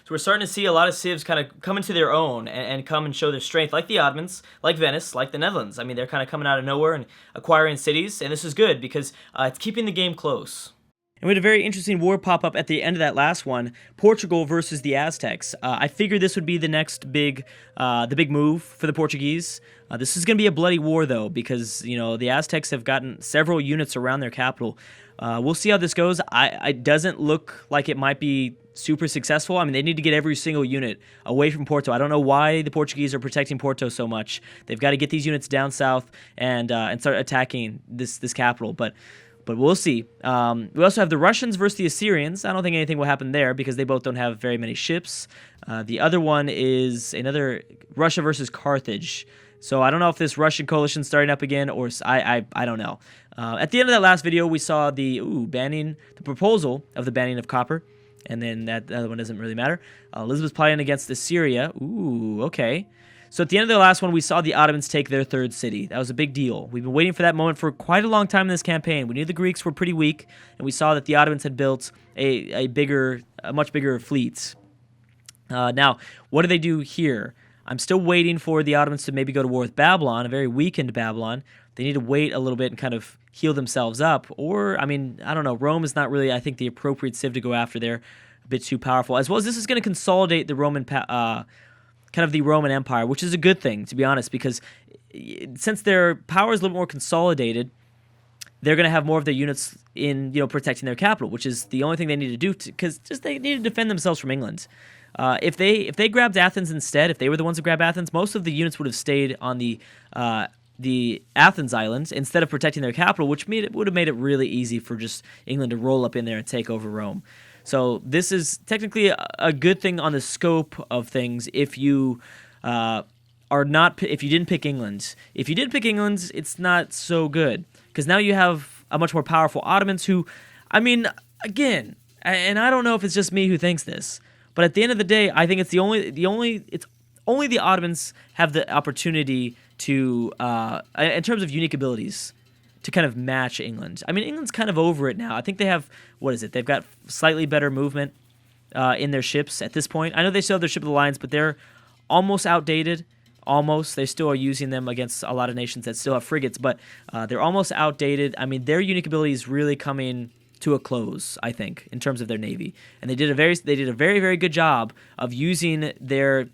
So we're starting to see a lot of civs kind of come into their own and come and show their strength, like the Ottomans, like Venice, like the Netherlands. I mean, they're kind of coming out of nowhere and acquiring cities, and this is good because it's keeping the game close. And we had a very interesting war pop up at the end of that last one, Portugal versus the Aztecs. I figured this would be the next the big move for the Portuguese. This is going to be a bloody war though, because the Aztecs have gotten several units around their capital. We'll see how this goes. It doesn't look like it might be super successful. I mean, they need to get every single unit away from Porto. I don't know why the Portuguese are protecting Porto so much. They've got to get these units down south and start attacking this capital, but we'll see. We also have the Russians versus the Assyrians. I don't think anything will happen there because they both don't have very many ships. The other one is another Russia versus Carthage. So I don't know if this Russian coalition is starting up again, or I don't know. At the end of that last video, we saw the proposal of the banning of copper, and then that other one doesn't really matter. Elizabeth's plotting against Assyria. Ooh, okay. So at the end of the last one, we saw the Ottomans take their third city. That was a big deal. We've been waiting for that moment for quite a long time in this campaign. We knew the Greeks were pretty weak, and we saw that the Ottomans had built a much bigger fleet. Now, what do they do here? I'm still waiting for the Ottomans to maybe go to war with Babylon, a very weakened Babylon. They need to wait a little bit and kind of heal themselves up. Or, I mean, I don't know. Rome is not really, I think, the appropriate civ to go after. They're a bit too powerful. As well as this is going to consolidate the the Roman Empire, which is a good thing, to be honest, because since their power is a little more consolidated, they're going to have more of their units in, protecting their capital, which is the only thing they need to do, because they need to defend themselves from England. If they grabbed Athens instead, if they were the ones to grab Athens, most of the units would have stayed on the Athens islands instead of protecting their capital, which would have made it really easy for just England to roll up in there and take over Rome. So this is technically a good thing on the scope of things if you if you didn't pick England. If you did pick England, it's not so good, because now you have a much more powerful Ottomans who, I mean, again, and I don't know if it's just me who thinks this, but at the end of the day, I think it's only the Ottomans have the opportunity to, in terms of unique abilities, to kind of match England. I mean, England's kind of over it now. I think they have, they've got slightly better movement in their ships at this point. I know they still have their Ship of the Alliance, but they're almost outdated. Almost. They still are using them against a lot of nations that still have frigates, but they're almost outdated. I mean, their unique ability is really coming to a close, I think, in terms of their navy. And they did a very, very good job of using their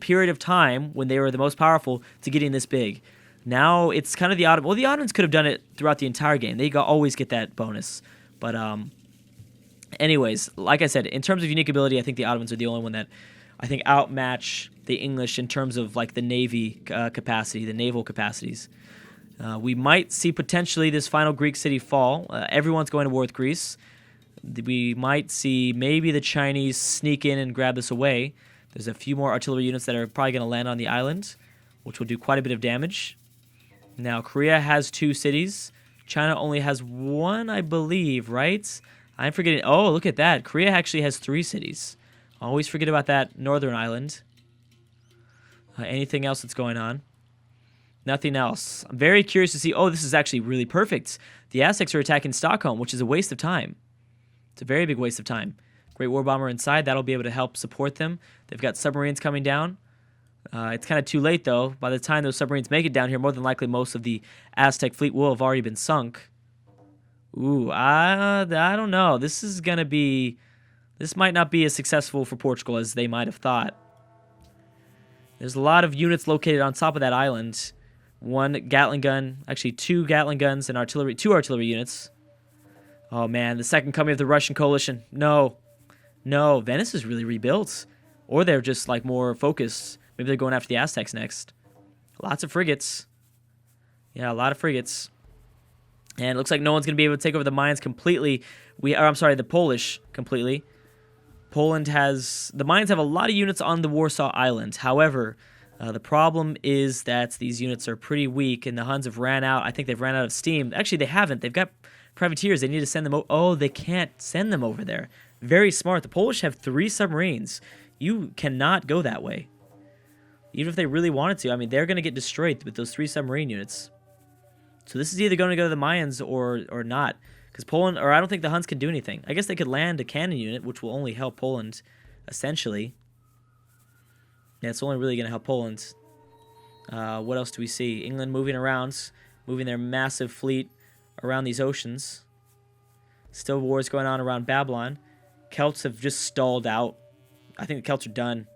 period of time when they were the most powerful to getting this big. Now it's kind of the Ottomans. Well, the Ottomans could have done it throughout the entire game. They always get that bonus. But anyways, like I said, in terms of unique ability, I think the Ottomans are the only one that I think outmatch the English in terms of like the navy capacity, the naval capacities. We might see potentially this final Greek city fall. Everyone's going to war with Greece. We might see maybe the Chinese sneak in and grab this away. There's a few more artillery units that are probably going to land on the island, which will do quite a bit of damage. Now, Korea has 2 cities. China only has 1, I believe, right? I'm forgetting. Oh, look at that. Korea actually has 3 cities. Always forget about that northern island. Anything else that's going on? Nothing else. I'm very curious to see. Oh, this is actually really perfect. The Aztecs are attacking Stockholm, which is a waste of time. It's a very big waste of time. Great War Bomber inside. That'll be able to help support them. They've got submarines coming down. It's kind of too late, though. By the time those submarines make it down here, more than likely most of the Aztec fleet will have already been sunk. Ooh, I don't know. This might not be as successful for Portugal as they might have thought. There's a lot of units located on top of that island. 1 Gatling gun, actually 2 Gatling guns and 2 artillery units. Oh man, the second coming of the Russian coalition. No, Venice is really rebuilt. Or they're just like more focused. Maybe they're going after the Aztecs next. Lots of frigates. Yeah, a lot of frigates. And it looks like no one's going to be able to take over the Mayans completely. The Polish completely. The Mayans have a lot of units on the Warsaw Island. However, the problem is that these units are pretty weak, and the Huns have ran out. I think they've ran out of steam. Actually, they haven't. They've got privateers. They need to send them. Oh, they can't send them over there. Very smart. The Polish have 3 submarines. You cannot go that way. Even if they really wanted to, I mean, they're going to get destroyed with those 3 submarine units. So this is either going to go to the Mayans or not. Because Poland, or I don't think the Huns can do anything. I guess they could land a cannon unit, which will only help Poland essentially. Yeah, it's only really going to help Poland. What else do we see? England moving around, moving their massive fleet around these oceans. Still wars going on around Babylon. Celts have just stalled out. I think the Celts are done.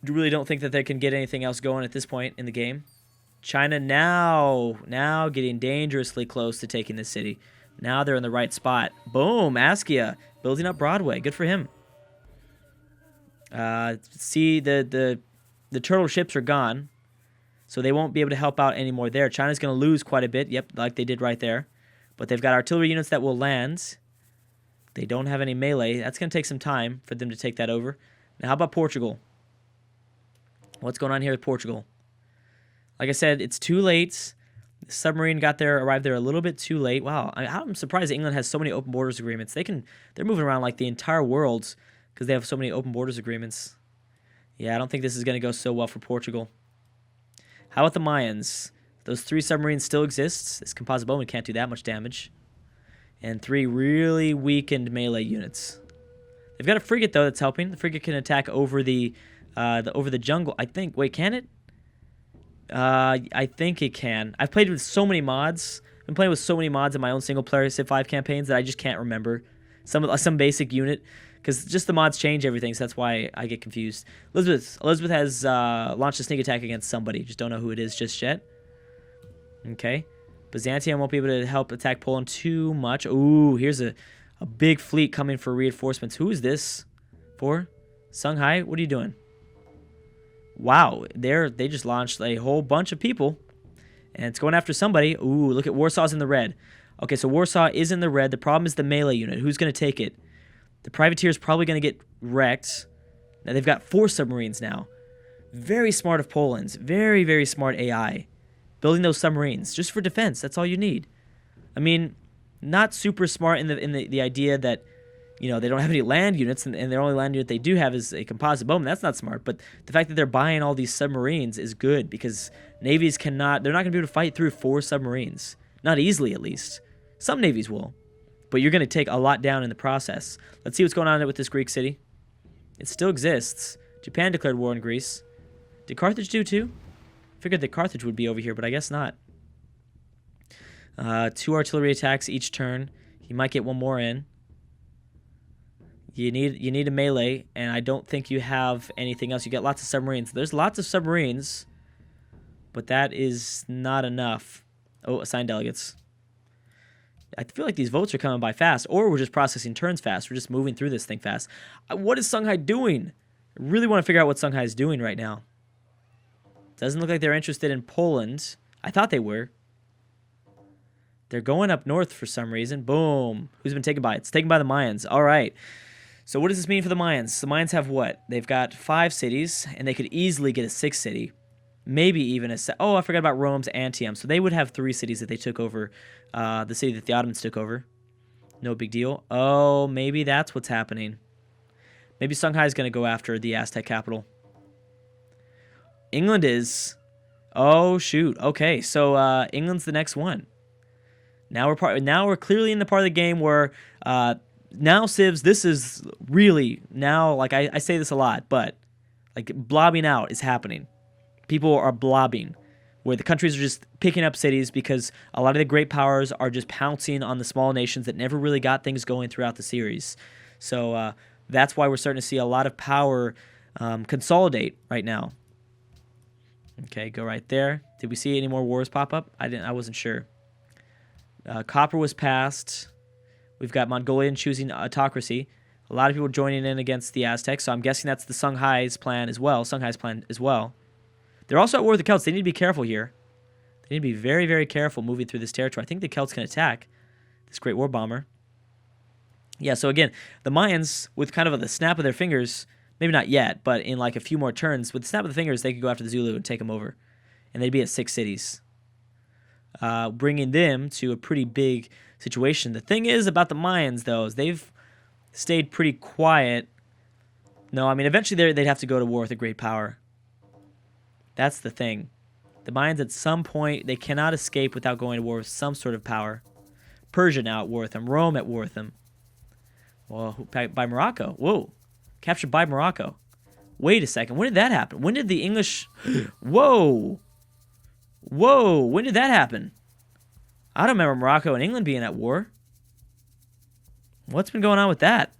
Really don't think that they can get anything else going at this point in the game. China now getting dangerously close to taking this city. Now they're in the right spot. Boom, Askia building up Broadway. Good for him. See, the turtle ships are gone, so they won't be able to help out anymore there. China's going to lose quite a bit. Yep, like they did right there. But they've got artillery units that will land. They don't have any melee. That's going to take some time for them to take that over. Now, how about Portugal? What's going on here with Portugal? Like I said, it's too late. The submarine arrived there a little bit too late. Wow, I'm surprised that England has so many open borders agreements. They're moving around like the entire world because they have so many open borders agreements. Yeah, I don't think this is going to go so well for Portugal. How about the Mayans? Those 3 submarines still exist. This composite bowman can't do that much damage. And 3 really weakened melee units. They've got a frigate, though, that's helping. The frigate can attack over the jungle, I think. Wait, can it? I think it can. I've played with so many mods. I've been playing with so many mods in my own single-player Civ 5 campaigns that I just can't remember some basic unit. Because just the mods change everything, so that's why I get confused. Elizabeth has launched a sneak attack against somebody. Just don't know who it is just yet. Okay. Byzantium won't be able to help attack Poland too much. Ooh, here's a big fleet coming for reinforcements. Who is this for? Songhai, what are you doing? Wow, they just launched a whole bunch of people. And it's going after somebody. Ooh, look at Warsaw's in the red. Okay, so Warsaw is in the red. The problem is the melee unit. Who's going to take it? The privateer is probably going to get wrecked. Now they've got 4 submarines now. Very smart of Poland's. Very, very smart AI. Building those submarines just for defense. That's all you need. I mean, not super smart in the idea that, you know, they don't have any land units and their only land unit they do have is a composite bowman. That's not smart. But the fact that they're buying all these submarines is good because navies they're not going to be able to fight through 4 submarines. Not easily, at least. Some navies will. But you're going to take a lot down in the process. Let's see what's going on with this Greek city. It still exists. Japan declared war on Greece. Did Carthage do too? Figured that Carthage would be over here, but I guess not. 2 artillery attacks each turn. He might get one more in. You need a melee, and I don't think you have anything else. You get lots of submarines. There's lots of submarines, but that is not enough. Oh, assigned delegates. I feel like these votes are coming by fast, or we're just processing turns fast. We're just moving through this thing fast. What is Songhai doing? I really want to figure out what Songhai is doing right now. Doesn't look like they're interested in Poland. I thought they were. They're going up north for some reason. Boom. Who's been taken by? It's taken by the Mayans. All right. So what does this mean for the Mayans? The Mayans have what? They've got 5 cities, and they could easily get a 6th city. Maybe even oh, I forgot about Rome's Antium. So they would have 3 cities that they took over. The city that the Ottomans took over. No big deal. Oh, maybe that's what's happening. Maybe Songhai is going to go after the Aztec capital. England is. Oh, shoot. Okay, so England's the next one. Now we're clearly in the part of the game where now Civs, this is really now, like I say this a lot, but like blobbing out is happening. People are blobbing, where the countries are just picking up cities because a lot of the great powers are just pouncing on the small nations that never really got things going throughout the series. So that's why we're starting to see a lot of power consolidate right now. Okay, go right there. Did we see any more wars pop up? I wasn't sure. Copper was passed. We've got Mongolian choosing autocracy. A lot of people joining in against the Aztecs, so I'm guessing that's the Songhai's plan as well. They're also at war with the Celts. They need to be careful here. They need to be very, very careful moving through this territory. I think the Celts can attack this Great War Bomber. Yeah, so again, the Mayans, with kind of the snap of their fingers, maybe not yet, but in like a few more turns, with the snap of the fingers, they could go after the Zulu and take them over. And they'd be at 6 cities. Bringing them to a pretty big situation. The thing is about the Mayans, though, is they've stayed pretty quiet. No, I mean, eventually they'd have to go to war with a great power. That's the thing. The Mayans, at some point, they cannot escape without going to war with some sort of power. Persia now at war with them. Rome at war with them. Well, by Morocco. Whoa. Captured by Morocco. Wait a second. When did that happen? When did the English... Whoa. Whoa. When did that happen? I don't remember Morocco and England being at war. What's been going on with that?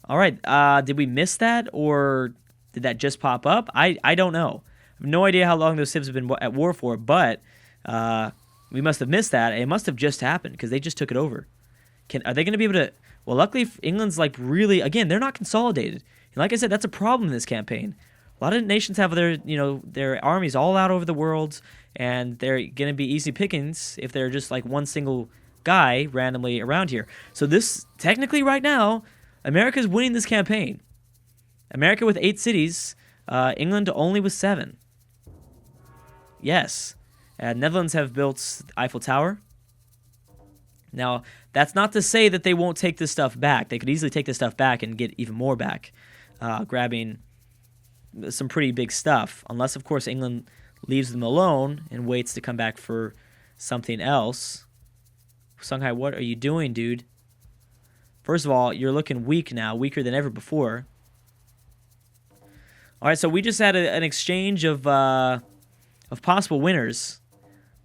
All right. Did we miss that, or did that just pop up? I don't know. I have no idea how long those civs have been at war for, but we must have missed that. It must have just happened because they just took it over. Are they going to be able to... Well, luckily, England's like really... Again, they're not consolidated. And like I said, that's a problem in this campaign. A lot of nations have their armies all out over the world, and they're going to be easy pickings if they're just like one single guy randomly around here. So this, technically right now, America's winning this campaign. America with 8 cities, England only with 7. Yes. Netherlands have built Eiffel Tower. Now, that's not to say that they won't take this stuff back. They could easily take this stuff back and get even more back, grabbing some pretty big stuff. Unless, of course, England leaves them alone and waits to come back for something else. Songhai, what are you doing, dude? First of all, you're looking weak now, weaker than ever before. All right, so we just had an exchange of possible winners.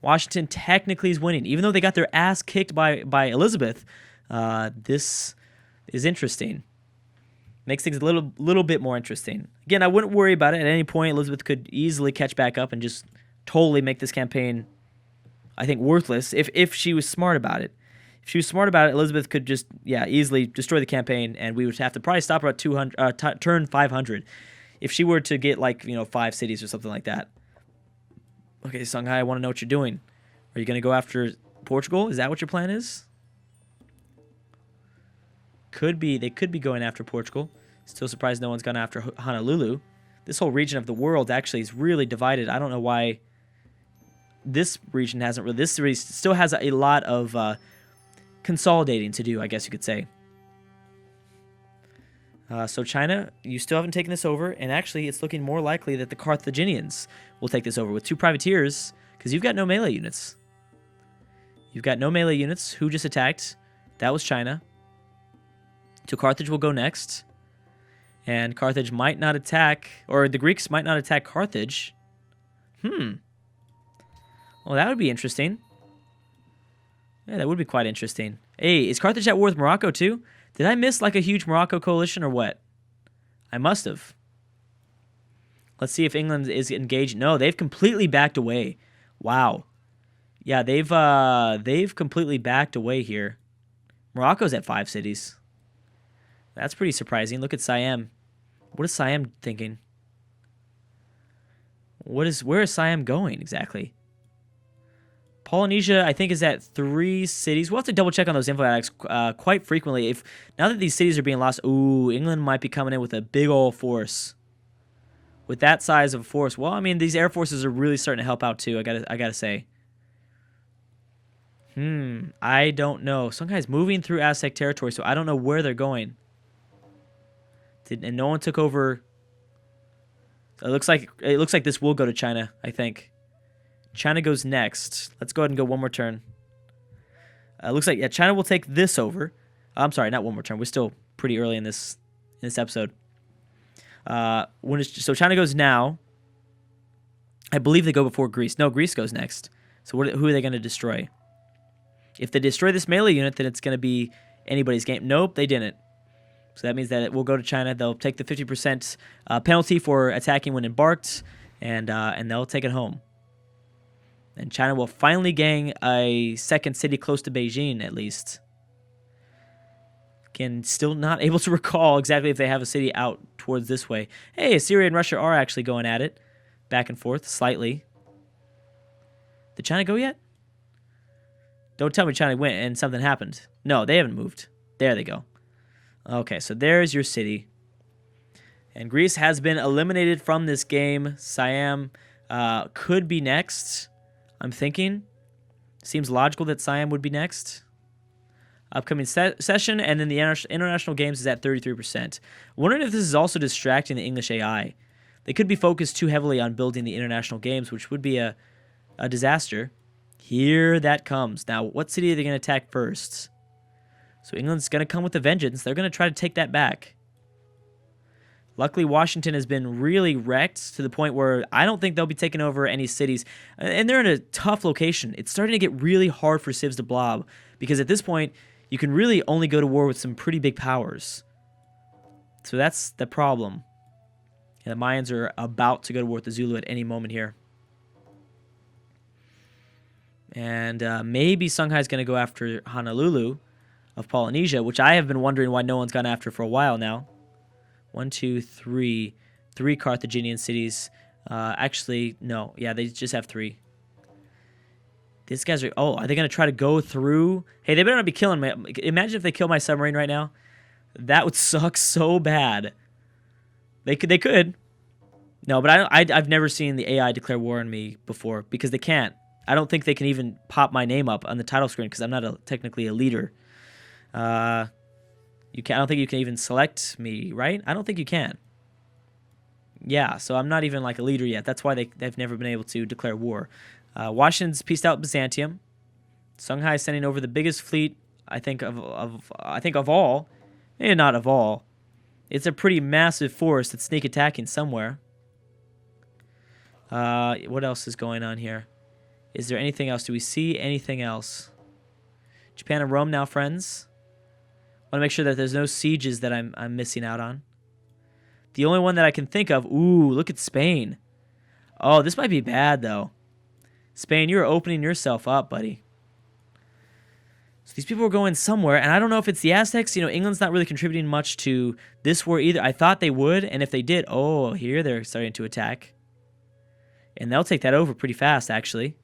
Washington technically is winning, even though they got their ass kicked by Elizabeth. This is interesting. Makes things a little bit more interesting. Again, I wouldn't worry about it. At any point, Elizabeth could easily catch back up and just totally make this campaign, I think, worthless if she was smart about it. If she was smart about it, Elizabeth could just, easily destroy the campaign, and we would have to probably stop her at turn 500 if she were to get, 5 cities or something like that. Okay, Songhai, I want to know what you're doing. Are you going to go after Portugal? Is that what your plan is? Could be. They could be going after Portugal. Still surprised no one's gone after Honolulu. This whole region of the world actually is really divided. I don't know why this region hasn't really... This region still has a lot of consolidating to do, I guess you could say. So China, you still haven't taken this over, and actually it's looking more likely that the Carthaginians will take this over with 2 privateers, because you've got no melee units. You've got no melee units. Who just attacked? That was China. So Carthage will go next, and Carthage might not attack, or the Greeks might not attack Carthage. Well, that would be interesting. Yeah, that would be quite interesting. Hey, is Carthage at war with Morocco too? Did I miss a huge Morocco coalition or what? I must have. Let's see if England is engaged. No, they've completely backed away. Wow. Yeah, they've completely backed away here. Morocco's at 5 cities. That's pretty surprising. Look at Siam. What is Siam thinking? Where is Siam going exactly? Polynesia, I think, is at 3 cities. We'll have to double check on those info quite frequently. Now that these cities are being lost, England might be coming in with a big old force. With that size of a force, well, I mean, these air forces are really starting to help out too. I gotta say. I don't know. Some guy's moving through Aztec territory, so I don't know where they're going. And no one took over. It looks like this will go to China, I think. China goes next. Let's go ahead and go one more turn. Looks like China will take this over. I'm sorry, not one more turn. We're still pretty early in this episode. So China goes now. I believe they go before Greece. No, Greece goes next. So who are they going to destroy? If they destroy this melee unit, then it's going to be anybody's game. Nope, they didn't. So that means that it will go to China. They'll take the 50% penalty for attacking when embarked, and they'll take it home. And China will finally gain a second city close to Beijing, at least. Again, still not able to recall exactly if they have a city out towards this way. Hey, Syria and Russia are actually going at it. Back and forth, slightly. Did China go yet? Don't tell me China went and something happened. No, they haven't moved. There they go. Okay, so there's your city. And Greece has been eliminated from this game. Siam could be next, I'm thinking. Seems logical that Siam would be next. Upcoming session, and then the international games is at 33%. Wondering if this is also distracting the English AI. They could be focused too heavily on building the international games, which would be a disaster. Here that comes. Now, what city are they going to attack first? So England's going to come with a vengeance. They're going to try to take that back. Luckily, Washington has been really wrecked to the point where I don't think they'll be taking over any cities. And they're in a tough location. It's starting to get really hard for civs to blob because at this point, you can really only go to war with some pretty big powers. So that's the problem. And the Mayans are about to go to war with the Zulu at any moment here. And maybe Songhai is going to go after Honolulu of Polynesia, which I have been wondering why no one's gone after for a while now. 1, 2, 3. 3 Carthaginian cities. Actually, no. Yeah, they just have 3. These guys are... Oh, are they going to try to go through? Hey, they better not be killing me. Imagine if they kill my submarine right now. That would suck so bad. They could. No, but I've never seen the AI declare war on me before because they can't. I don't think they can even pop my name up on the title screen because I'm not technically a leader. I don't think you can even select me, right? I don't think you can. Yeah, so I'm not even like a leader yet. That's why they've never been able to declare war. Washington's pieced out Byzantium. Songhai is sending over the biggest fleet I think of all. Maybe not of all. It's a pretty massive force that's sneak attacking somewhere. What else is going on here? Is there anything else? Do we see anything else? Japan and Rome now friends. Want to make sure that there's no sieges that I'm missing out on. The only one that I can think of... Ooh, look at Spain. Oh, this might be bad, though. Spain, you're opening yourself up, buddy. So these people are going somewhere, and I don't know if it's the Aztecs. You know, England's not really contributing much to this war either. I thought they would, and if they did... Oh, here they're starting to attack. And they'll take that over pretty fast, actually.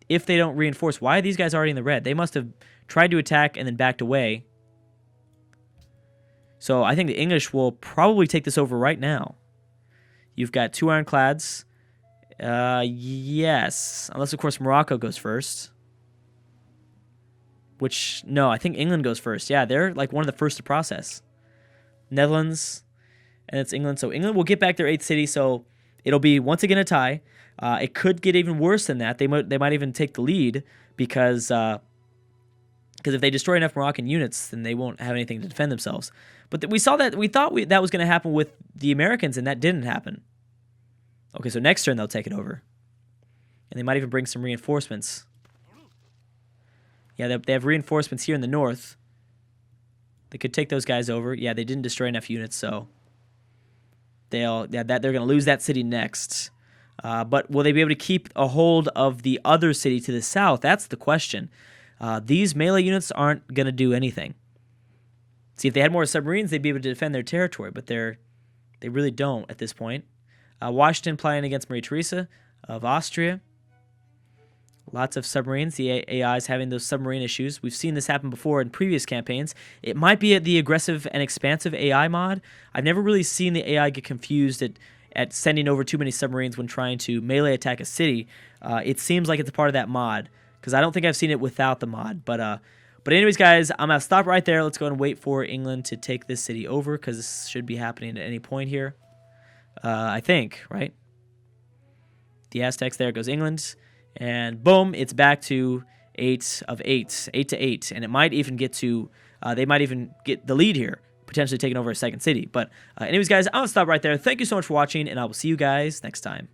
If they don't reinforce. Why are these guys already in the red? They must have tried to attack and then backed away. So I think the English will probably take this over right now. You've got 2 ironclads. Yes. Unless, of course, Morocco goes first. Which, no, I think England goes first. Yeah, they're like one of the first to process. Netherlands, and it's England. So England will get back their 8th city, so it'll be, once again, a tie. It could get even worse than that. They might even take the lead because if they destroy enough Moroccan units, then they won't have anything to defend themselves. But we saw that. We thought that was going to happen with the Americans, and that didn't happen. Okay, so next turn they'll take it over, and they might even bring some reinforcements. Yeah, they have reinforcements here in the north. They could take those guys over. Yeah, they didn't destroy enough units, so they're going to lose that city next. But will they be able to keep a hold of the other city to the south? That's the question. These melee units aren't going to do anything. See, if they had more submarines, they'd be able to defend their territory, but they really don't at this point. Washington playing against Maria Theresa of Austria. Lots of submarines. The AI is having those submarine issues. We've seen this happen before in previous campaigns. It might be the aggressive and expansive AI mod. I've never really seen the AI get confused at sending over too many submarines when trying to melee attack a city. It seems like it's a part of that mod, because I don't think I've seen it without the mod. But anyways, guys, I'm going to stop right there. Let's go and wait for England to take this city over, because this should be happening at any point here. I think, right? The Aztecs, there goes England. And boom, it's back to 8 of 8. 8 to 8. And it might even get to, they might even get the lead here, potentially taking over a second city. But anyways, guys, I'm going to stop right there. Thank you so much for watching, and I will see you guys next time.